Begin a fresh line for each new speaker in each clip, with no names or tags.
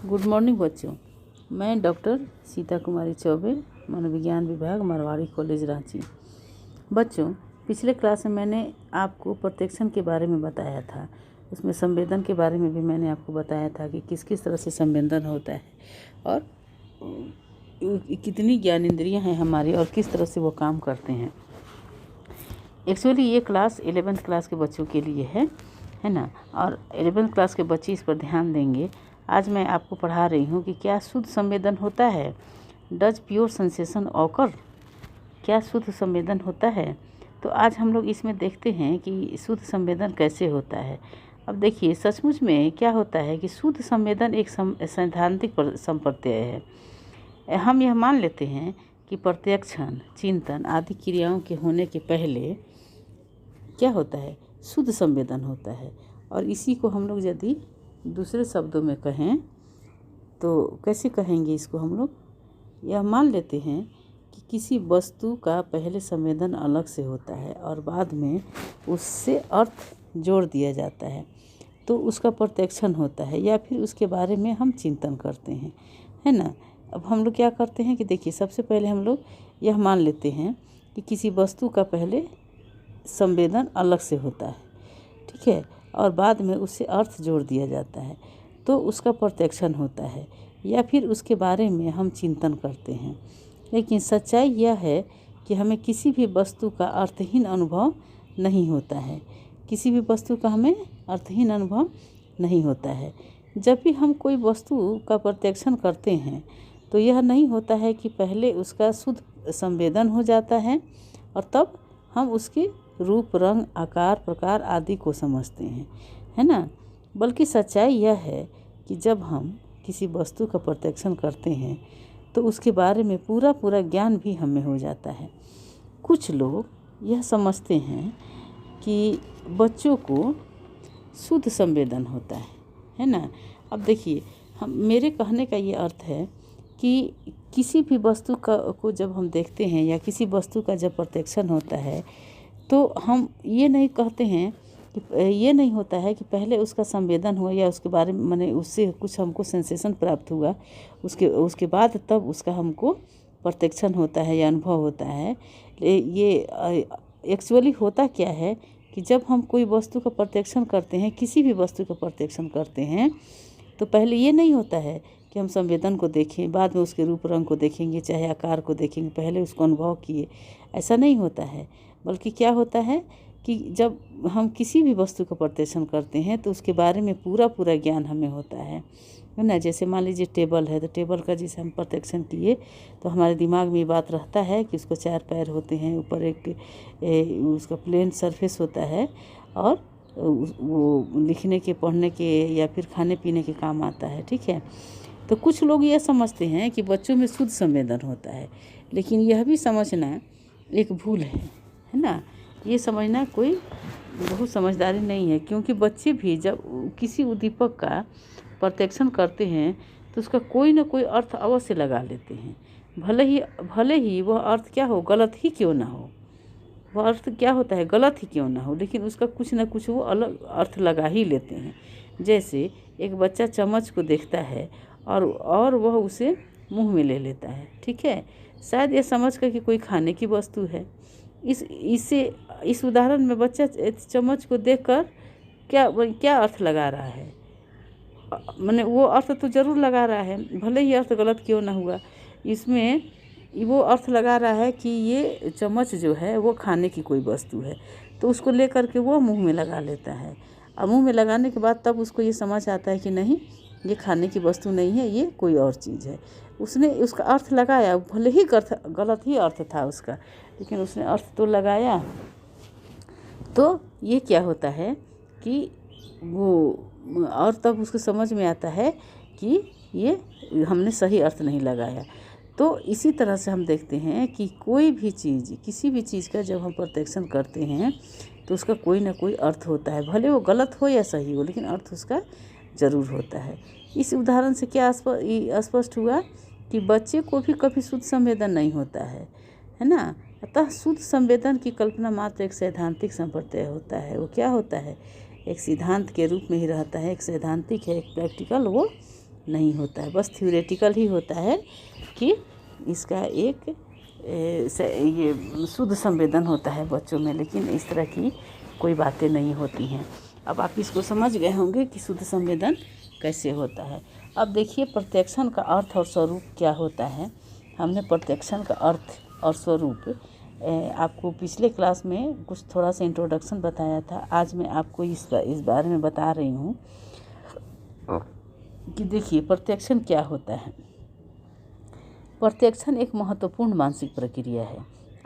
Good morning बच्चों। मैं doctor Sita कुमारी चौबे, मनोविज्ञान विभाग, मारवाड़ी कॉलेज, रांची। बच्चों, पिछले क्लास में मैंने आपको प्रोटेक्शन के बारे में बताया था। उसमें संवेदन के बारे में भी मैंने आपको बताया था कि किस किस तरह से संवेदन होता है और कितनी ज्ञानेंद्रियां हैं हमारी और किस तरह से वो काम करते हैं। एक्चुअली ये क्लास 11th क्लास के बच्चों के लिए है ना, और 11th क्लास के बच्चे इस पर ध्यान देंगे। आज मैं आपको पढ़ा रही हूँ कि क्या शुद्ध संवेदन होता है। डज प्योर सेंसेशन ऑकर, क्या शुद्ध संवेदन होता है। तो आज हम लोग इसमें देखते हैं कि शुद्ध संवेदन कैसे होता है। अब देखिए, सचमुच में क्या होता है कि शुद्ध संवेदन एक सैद्धांतिक संप्रत्यय है। हम यह मान लेते हैं कि प्रत्यक्षण, चिंतन आदि क्रियाओं के होने के पहले क्या होता है, शुद्ध संवेदन होता है। और इसी को हम लोग यदि दूसरे शब्दों में कहें तो कैसे कहेंगे इसको, हम लोग यह मान लेते हैं कि किसी वस्तु का पहले संवेदन अलग से होता है और बाद में उससे अर्थ जोड़ दिया जाता है, तो उसका प्रत्यक्षण होता है या फिर उसके बारे में हम चिंतन करते हैं, है ना। अब हम लोग क्या करते हैं कि देखिए, सबसे पहले हम लोग यह मान लेते हैं कि किसी वस्तु का पहले संवेदन अलग से होता है, ठीक है, और बाद में उससे अर्थ जोड़ दिया जाता है, तो उसका प्रत्यक्षण होता है या फिर उसके बारे में हम चिंतन करते हैं। लेकिन सच्चाई यह है कि हमें किसी भी वस्तु का अर्थहीन अनुभव नहीं होता है। किसी भी वस्तु का हमें अर्थहीन अनुभव नहीं होता है। जब भी हम कोई वस्तु का प्रत्यक्षण करते हैं तो यह नहीं होता है कि पहले उसका शुद्ध संवेदन हो जाता है और तब हम उसके रूप, रंग, आकार, प्रकार आदि को समझते हैं, है ना। बल्कि सच्चाई यह है कि जब हम किसी वस्तु का प्रत्यक्षण करते हैं तो उसके बारे में पूरा ज्ञान भी हमें हो जाता है। कुछ लोग यह समझते हैं कि बच्चों को शुद्ध संवेदन होता है ना। अब देखिए, मेरे कहने का ये अर्थ है कि किसी भी वस्तु को जब हम देखते हैं या किसी वस्तु का जब प्रत्यक्षण होता है तो हम ये नहीं कहते हैं कि ये नहीं होता है कि पहले उसका संवेदन हुआ या उसके बारे में माने उससे कुछ हमको सेंसेशन प्राप्त हुआ, उसके बाद तब उसका हमको प्रत्यक्षण होता है या अनुभव होता है। ये एक्चुअली होता क्या है कि जब हम कोई वस्तु का प्रत्यक्षण करते हैं, किसी भी वस्तु का प्रत्यक्षण करते हैं, तो पहले ये नहीं होता है कि हम संवेदन को देखें, बाद में उसके रूप रंग को देखेंगे, चाहे आकार को देखेंगे, पहले उसको अनुभव किए, ऐसा नहीं होता है। बल्कि क्या होता है कि जब हम किसी भी वस्तु का प्रत्यक्षण करते हैं तो उसके बारे में पूरा ज्ञान हमें होता है ना। जैसे मान लीजिए टेबल है, तो टेबल का जिसे हम प्रत्यक्षण किए तो हमारे दिमाग में ये बात रहता है कि उसको 4 पैर होते हैं, ऊपर एक उसका प्लेन सरफेस होता है और वो लिखने के, पढ़ने के या फिर खाने पीने के काम आता है, ठीक है। तो कुछ लोग ये समझते हैं कि बच्चों में शुद्ध संवेदन होता है, लेकिन यह भी समझना एक भूल है ना। ये समझना कोई बहुत समझदारी नहीं है, क्योंकि बच्चे भी जब किसी उद्दीपक का प्रत्यक्षण करते हैं तो उसका कोई ना कोई अर्थ अवश्य लगा लेते हैं, भले ही वह अर्थ क्या हो, गलत ही क्यों ना हो। वह अर्थ क्या होता है, गलत ही क्यों ना हो, लेकिन उसका कुछ ना कुछ वो अलग अर्थ लगा ही लेते हैं। जैसे एक बच्चा चम्मच को देखता है और वह उसे मुंह में ले लेता है, ठीक है, शायद ये समझ कर कि कोई खाने की वस्तु है। इस उदाहरण में बच्चा चम्मच को देखकर क्या अर्थ लगा रहा है, माने वो अर्थ तो ज़रूर लगा रहा है, भले ही अर्थ गलत क्यों ना हुआ। इसमें वो अर्थ लगा रहा है कि ये चम्मच जो है वो खाने की कोई वस्तु है, तो उसको ले करके वो मुंह में लगा लेता है। और मुंह में लगाने के बाद तब उसको ये समझ आता है कि नहीं, ये खाने की वस्तु नहीं है, ये कोई और चीज़ है। उसने उसका अर्थ लगाया, भले ही गलत ही अर्थ था उसका, लेकिन उसने अर्थ तो लगाया। तो ये क्या होता है कि वो और तब उसको समझ में आता है कि ये हमने सही अर्थ नहीं लगाया। तो इसी तरह से हम देखते हैं कि कोई भी चीज़, किसी भी चीज़ का जब हम प्रत्यक्षण करते हैं तो उसका कोई ना कोई अर्थ होता है, भले वो गलत हो या सही हो, लेकिन अर्थ उसका ज़रूर होता है। इस उदाहरण से क्या स्पष्ट हुआ कि बच्चे को भी कभी शुद्ध संवेदन नहीं होता है ना। अतः शुद्ध संवेदन की कल्पना मात्र एक सैद्धांतिक संप्रत्यय होता है। वो क्या होता है, एक सिद्धांत के रूप में ही रहता है, एक सैद्धांतिक है, एक प्रैक्टिकल वो नहीं होता है, बस थ्योरेटिकल ही होता है कि इसका एक ये शुद्ध संवेदन होता है बच्चों में, लेकिन इस तरह की कोई बातें नहीं होती हैं। अब आप इसको समझ गए होंगे कि शुद्ध संवेदन कैसे होता है। अब देखिए प्रत्यक्षण का अर्थ और स्वरूप क्या होता है। हमने प्रत्यक्षण का अर्थ और स्वरूप आपको पिछले क्लास में कुछ थोड़ा सा इंट्रोडक्शन बताया था। आज मैं आपको इस बारे में बता रही हूँ कि देखिए प्रत्यक्षण क्या होता है। प्रत्यक्षण एक महत्वपूर्ण मानसिक प्रक्रिया है।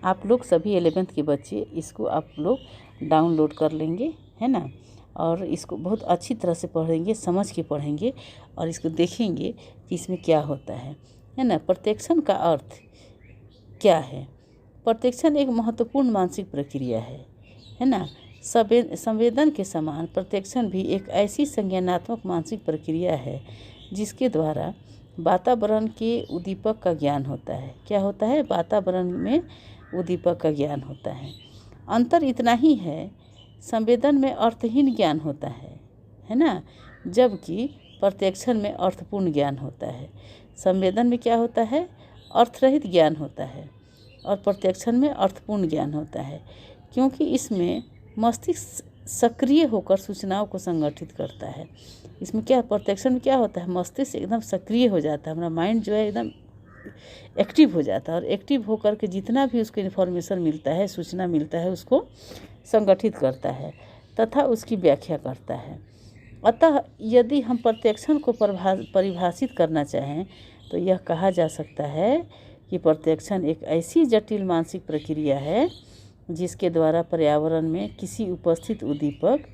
आप लोग सभी 11th के बच्चे इसको आप लोग डाउनलोड कर लेंगे, है ना, और इसको बहुत अच्छी तरह से पढ़ेंगे, समझ के पढ़ेंगे और इसको देखेंगे कि इसमें क्या होता है ना। प्रत्यक्षण का अर्थ क्या है। प्रत्यक्षण एक महत्वपूर्ण मानसिक प्रक्रिया है ना। संवेदन के समान प्रत्यक्षण भी एक ऐसी संज्ञानात्मक मानसिक प्रक्रिया है जिसके द्वारा वातावरण के उद्दीपक का ज्ञान होता है। क्या होता है? वातावरण में उद्दीपक का ज्ञान होता है। अंतर इतना ही है, संवेदन में अर्थहीन ज्ञान होता है ना, जबकि प्रत्यक्षण में अर्थपूर्ण ज्ञान होता है। संवेदन में क्या होता है? अर्थरहित ज्ञान होता है और प्रत्यक्षण में अर्थपूर्ण ज्ञान होता है, क्योंकि इसमें मस्तिष्क सक्रिय होकर सूचनाओं को संगठित करता है। इसमें क्या, प्रत्यक्षण में क्या होता है? मस्तिष्क एकदम सक्रिय हो जाता है, हमारा माइंड जो है एकदम एक्टिव हो जाता है और एक्टिव होकर के जितना भी उसको इन्फॉर्मेशन मिलता है, सूचना मिलता है, उसको संगठित करता है तथा उसकी व्याख्या करता है। अतः यदि हम प्रत्यक्षण को परिभाषित करना चाहें तो यह कहा जा सकता है कि प्रत्यक्षण एक ऐसी जटिल मानसिक प्रक्रिया है जिसके द्वारा पर्यावरण में किसी उपस्थित उद्दीपक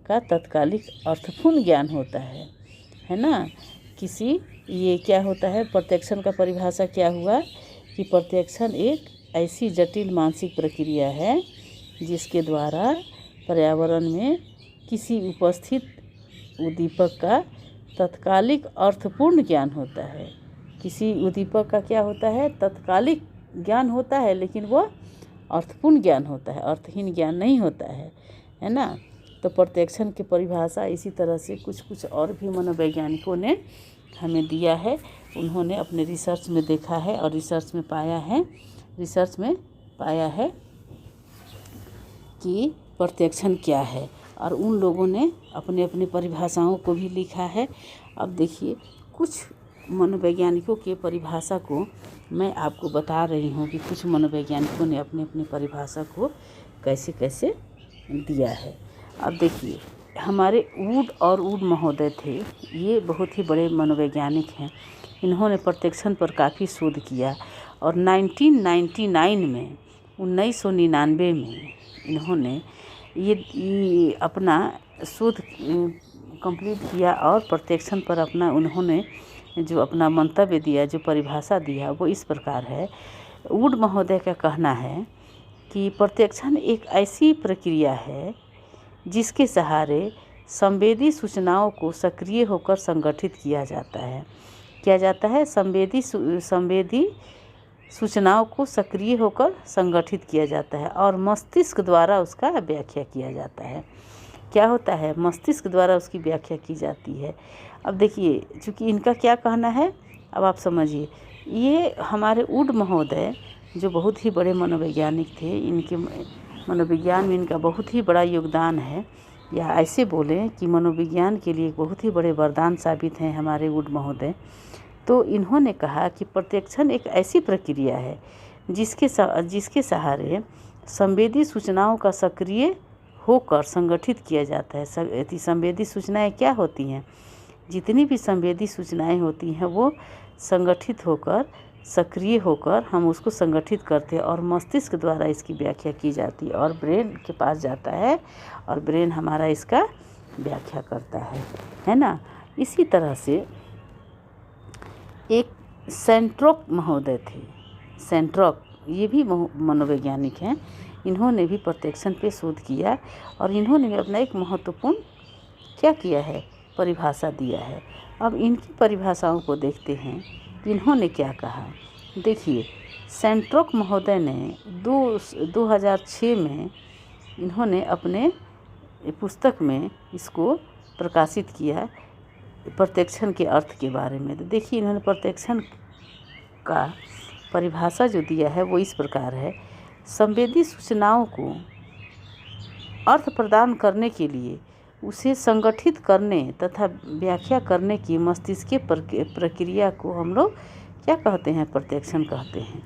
का तत्कालिक अर्थपूर्ण ज्ञान होता है ना। ये क्या होता है? प्रत्यक्षण का परिभाषा क्या हुआ कि प्रत्यक्षण एक ऐसी जटिल मानसिक प्रक्रिया है जिसके द्वारा पर्यावरण में किसी उपस्थित उद्दीपक का तत्कालिक अर्थपूर्ण ज्ञान होता है। किसी उद्दीपक का क्या होता है? तत्कालिक ज्ञान होता है, लेकिन वो अर्थपूर्ण ज्ञान होता है, अर्थहीन ज्ञान नहीं होता है ना। तो प्रत्यक्षण की परिभाषा इसी तरह से कुछ और भी मनोवैज्ञानिकों ने हमें दिया है। उन्होंने अपने रिसर्च में देखा है और रिसर्च में पाया है कि प्रत्यक्षण क्या है, और उन लोगों ने अपने अपने परिभाषाओं को भी लिखा है। अब देखिए कुछ मनोवैज्ञानिकों के परिभाषा को मैं आपको बता रही हूँ कि कुछ मनोवैज्ञानिकों ने अपने अपने परिभाषा को कैसे कैसे दिया है। अब देखिए हमारे वुड महोदय थे, ये बहुत ही बड़े मनोवैज्ञानिक हैं। इन्होंने प्रत्यक्षण पर काफ़ी शोध किया और 1999 में इन्होंने ये अपना शोध कंप्लीट किया और प्रत्यक्षण पर उन्होंने जो अपना मंतव्य दिया, जो परिभाषा दिया, वो इस प्रकार है। वुड महोदय का कहना है कि प्रत्यक्षण एक ऐसी प्रक्रिया है जिसके सहारे संवेदी सूचनाओं को सक्रिय होकर संगठित किया जाता है। किया जाता है संवेदी सूचनाओं को सक्रिय होकर संगठित किया जाता है और मस्तिष्क द्वारा उसका व्याख्या किया जाता है। क्या होता है? मस्तिष्क द्वारा उसकी व्याख्या की जाती है। अब देखिए, चूँकि इनका क्या कहना है, अब आप समझिए। ये हमारे वुड महोदय जो बहुत ही बड़े मनोवैज्ञानिक थे, इनके मनोविज्ञान में इनका बहुत ही बड़ा योगदान है, या ऐसे बोलें कि मनोविज्ञान के लिए बहुत ही बड़े वरदान साबित हैं हमारे वुड महोदय। तो इन्होंने कहा कि प्रत्यक्षण एक ऐसी प्रक्रिया है जिसके सहारे संवेदी सूचनाओं का सक्रिय होकर संगठित किया जाता है। संवेदी सूचनाएं क्या होती हैं? जितनी भी संवेदी सूचनाएं होती हैं वो संगठित होकर, सक्रिय होकर हम उसको संगठित करते हैं और मस्तिष्क द्वारा इसकी व्याख्या की जाती है और ब्रेन के पास जाता है और ब्रेन हमारा इसका व्याख्या करता है ना। इसी तरह से एक सेंट्रोक महोदय थे। सेंट्रोक ये भी मनोवैज्ञानिक हैं। इन्होंने भी प्रत्यक्षण पे शोध किया और इन्होंने भी अपना एक महत्वपूर्ण क्या किया है? परिभाषा दिया है। अब इनकी परिभाषाओं को देखते हैं कि इन्होंने क्या कहा। देखिए, सेंट्रोक महोदय ने 2006 में इन्होंने अपने पुस्तक में इसको प्रकाशित किया प्रत्यक्षण के अर्थ के बारे में। तो देखिए इन्होंने प्रत्यक्षण का परिभाषा जो दिया है वो इस प्रकार है। संवेदी सूचनाओं को अर्थ प्रदान करने के लिए उसे संगठित करने तथा व्याख्या करने की मस्तिष्क प्रक्रिया को हम लोग क्या कहते हैं? प्रत्यक्षण कहते हैं।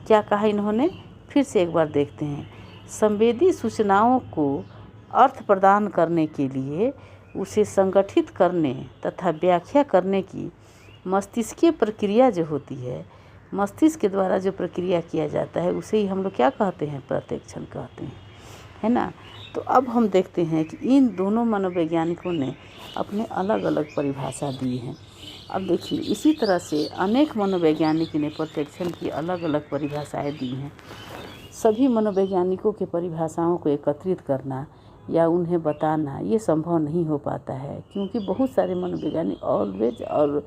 क्या कहा इन्होंने? फिर से एक बार देखते हैं। संवेदी सूचनाओं को अर्थ प्रदान करने के लिए उसे संगठित करने तथा व्याख्या करने की मस्तिष्क प्रक्रिया जो होती है, मस्तिष्क के द्वारा जो प्रक्रिया किया जाता है उसे ही हम लोग क्या कहते हैं? प्रत्यक्षण कहते हैं, है ना। तो अब हम देखते हैं कि इन दोनों मनोवैज्ञानिकों ने अपने अलग अलग परिभाषा दी है। अब देखिए इसी तरह से अनेक मनोवैज्ञानिक ने प्रत्यक्षण की अलग अलग परिभाषाएं दी हैं। सभी मनोवैज्ञानिकों के परिभाषाओं को एकत्रित करना या उन्हें बताना ये संभव नहीं हो पाता है, क्योंकि बहुत सारे मनोवैज्ञानिक ऑलवेज और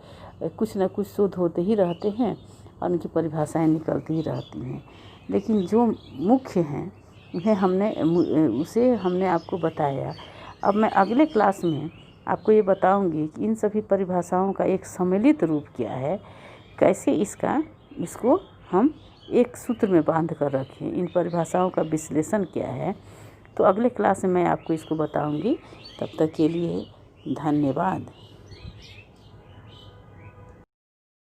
कुछ न कुछ शोध होते ही रहते हैं और उनकी परिभाषाएं निकलती ही रहती हैं। लेकिन जो मुख्य हैं उसे हमने आपको बताया। अब मैं अगले क्लास में आपको ये बताऊंगी कि इन सभी परिभाषाओं का एक सम्मिलित रूप क्या है, कैसे इसको हम एक सूत्र में बांध कर रखें, इन परिभाषाओं का विश्लेषण क्या है। तो अगले क्लास में मैं आपको इसको बताऊंगी। तब तक के लिए धन्यवाद।